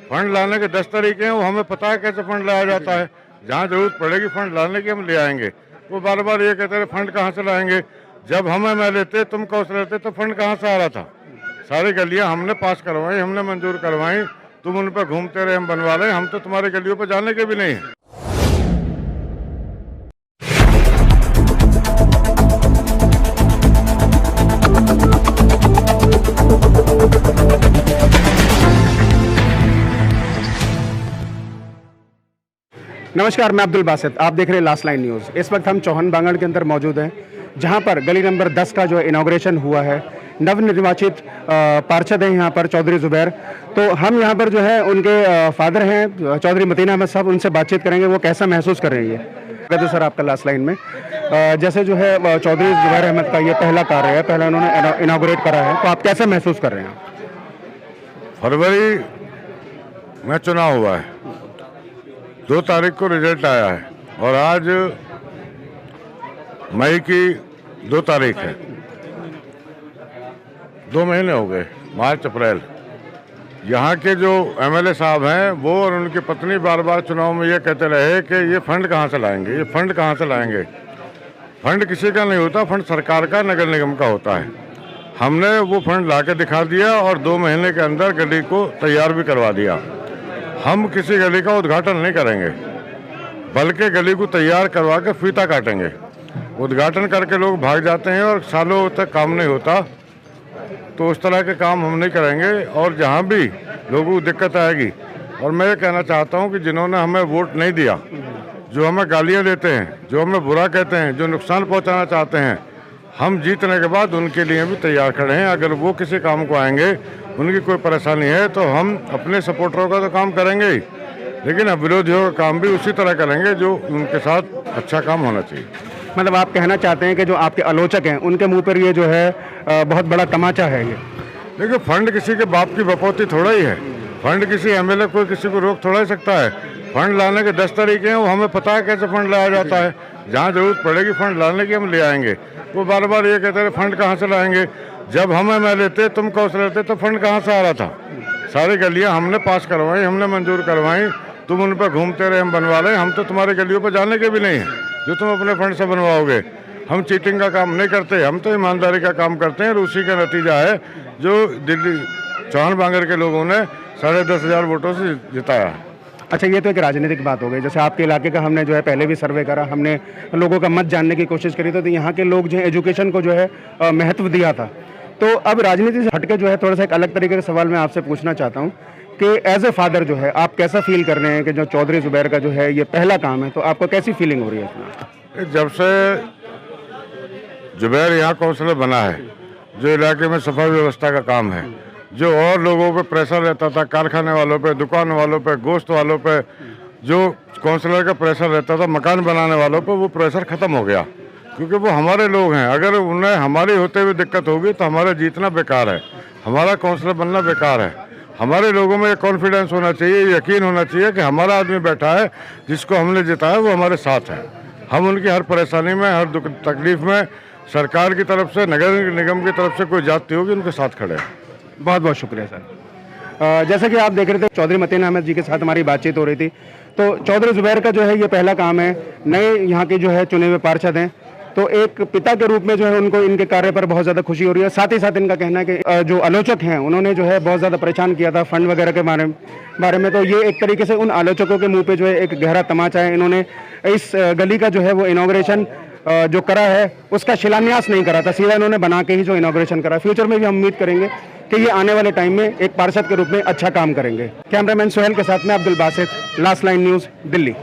Fund लाने के 10 तरीके हैं, वो हमें पता है कैसे फंड लाया जाता है। जहाँ जरूरत पड़ेगी फंड लाने की हम ले आएंगे। वो बार बार ये कहते रहे फंड कहाँ से लाएंगे। जब हम MLA थे, तुम काउंसलर थे, तो फंड कहाँ से आ रहा था। सारी गलियाँ हमने पास करवाई, हमने मंजूर करवाई। तुम उन पर घूमते रहे, हम बनवा रहे। हम तो तुम्हारी गलियों पर जाने के भी नहीं है। नमस्कार, मैं अब्दुल बासित, आप देख रहे हैं लास्ट लाइन न्यूज़। इस वक्त हम चौहान बांगड़ के अंदर मौजूद हैं, जहां पर गली नंबर 10 का जो इनॉग्रेशन हुआ है। नवनिर्वाचित पार्षद हैं यहाँ पर चौधरी जुबैर। तो हम यहाँ पर जो है उनके फादर हैं चौधरी मतीन अहमद साहब, उनसे बातचीत करेंगे वो कैसा महसूस कर रहे हैं। कहते सर आपका लास्ट लाइन में जैसे जो है चौधरी जुबैर अहमद का ये पहला कार्य है, पहला उन्होंने इनॉग्रेट करा है, तो आप कैसे महसूस कर रहे हैं? फरवरी में चुनाव हुआ है, 2 तारीख को रिजल्ट आया है और आज मई की 2 तारीख है। 2 महीने हो गए, मार्च अप्रैल। यहाँ के जो MLA साहब हैं वो और उनकी पत्नी बार बार चुनाव में ये कहते रहे कि ये फंड कहाँ से लाएंगे, ये फंड कहाँ से लाएंगे। फंड किसी का नहीं होता, फंड सरकार का, नगर निगम का होता है। हमने वो फंड ला के दिखा दिया और 2 महीने के अंदर गली को तैयार भी करवा दिया। हम किसी गली का उद्घाटन नहीं करेंगे, बल्कि गली को तैयार करवा के फीता काटेंगे। उद्घाटन करके लोग भाग जाते हैं और सालों तक काम नहीं होता, तो उस तरह के काम हम नहीं करेंगे। और जहाँ भी लोगों को दिक्कत आएगी, और मैं ये कहना चाहता हूँ कि जिन्होंने हमें वोट नहीं दिया, जो हमें गालियाँ देते हैं, जो हमें बुरा कहते हैं, जो नुकसान पहुँचाना चाहते हैं, हम जीतने के बाद उनके लिए भी तैयार खड़े हैं। अगर वो किसी काम को आएंगे, उनकी कोई परेशानी है, तो हम अपने सपोर्टरों का तो काम करेंगे ही, लेकिन विरोधियों का काम भी उसी तरह करेंगे जो उनके साथ अच्छा काम होना चाहिए। मतलब आप कहना चाहते हैं कि जो आपके आलोचक हैं उनके मुंह पर ये जो है बहुत बड़ा तमाचा है ये? देखिए, फंड किसी के बाप की बपौती थोड़ा ही है। फंड किसी MLA कोई किसी को रोक थोड़ा ही सकता है। फंड लाने के 10 तरीके हैं, वो हमें पता है कैसे फंड लाया जाता है। जहाँ जरूरत पड़ेगी फंड लाने की हम ले आएंगे। वो बार बार ये कहते रहे फंड कहाँ से लाएंगे। जब हम MLA थे, तुम काउंसलर थे, तो फंड कहाँ से आ रहा था। सारी गलियाँ हमने पास करवाई, हमने मंजूर करवाई। तुम उन पर घूमते रहे, हम बनवा रहे। हम तो तुम्हारी गलियों पर जाने के भी नहीं हैं जो तुम अपने फंड से बनवाओगे। हम चीटिंग का काम नहीं करते, हम तो ईमानदारी का काम करते हैं। और उसी का नतीजा है जो दिल्ली चौहान बांगड़ के लोगों ने 10,500 वोटों से जिताया है। अच्छा, ये तो एक राजनीतिक बात हो गई। जैसे आपके इलाके का हमने जो है पहले भी सर्वे करा, हमने लोगों का मत जानने की कोशिश करी, तो यहाँ के लोग जो है एजुकेशन को जो है महत्व दिया था। तो अब राजनीति से हटके जो है थोड़ा सा एक अलग तरीके का सवाल मैं आपसे पूछना चाहता हूँ कि एज ए फादर जो है आप कैसा फील कर रहे हैं कि जो चौधरी जुबैर का जो है ये पहला काम है, तो आपको कैसी फीलिंग हो रही है इसमें? जब से जुबैर यहाँ काउंसलर बना है, जो इलाके में सफाई व्यवस्था का काम है, जो और लोगों पे प्रेशर रहता था, कारखाने वालों पे, दुकान वालों पे, गोश्त वालों पे, जो काउंसलर का प्रेशर रहता था मकान बनाने वालों पे, वो प्रेशर ख़त्म हो गया। क्योंकि वो हमारे लोग हैं। अगर उन्हें हमारी होते हुए दिक्कत होगी तो हमारा जीतना बेकार है, हमारा काउंसलर बनना बेकार है। हमारे लोगों में कॉन्फिडेंस होना चाहिए, यकीन होना चाहिए कि हमारा आदमी बैठा है, जिसको हमने जिताया वो हमारे साथ है। हम उनकी हर परेशानी में, हर दुख तकलीफ में सरकार की तरफ से, नगर निगम की तरफ से कोई जाती होगी, उनके साथ खड़े हैं। बहुत बहुत शुक्रिया सर। जैसे कि आप देख रहे थे चौधरी मतीन अहमद जी के साथ हमारी बातचीत हो रही थी। तो चौधरी जुबैर का जो है ये पहला काम है, नए यहाँ के जो है चुने हुए पार्षद हैं, तो एक पिता के रूप में जो है उनको इनके कार्य पर बहुत ज़्यादा खुशी हो रही है। साथ ही साथ इनका कहना है कि जो आलोचक हैं उन्होंने जो है बहुत ज़्यादा परेशान किया था फंड वगैरह के बारे में, तो ये एक तरीके से उन आलोचकों के मुंह पे जो है एक गहरा तमाचा है। इन्होंने इस गली का जो है वो इनॉग्रेशन जो करा है उसका शिलान्यास नहीं करा था, सीधा इन्होंने बना के ही जो इनॉग्रेशन करा। फ्यूचर में भी हम उम्मीद करेंगे कि ये आने वाले टाइम में एक पार्षद के रूप में अच्छा काम करेंगे। कैमरामैन सोहेल के साथ में Abdul Basit, last line news, Delhi.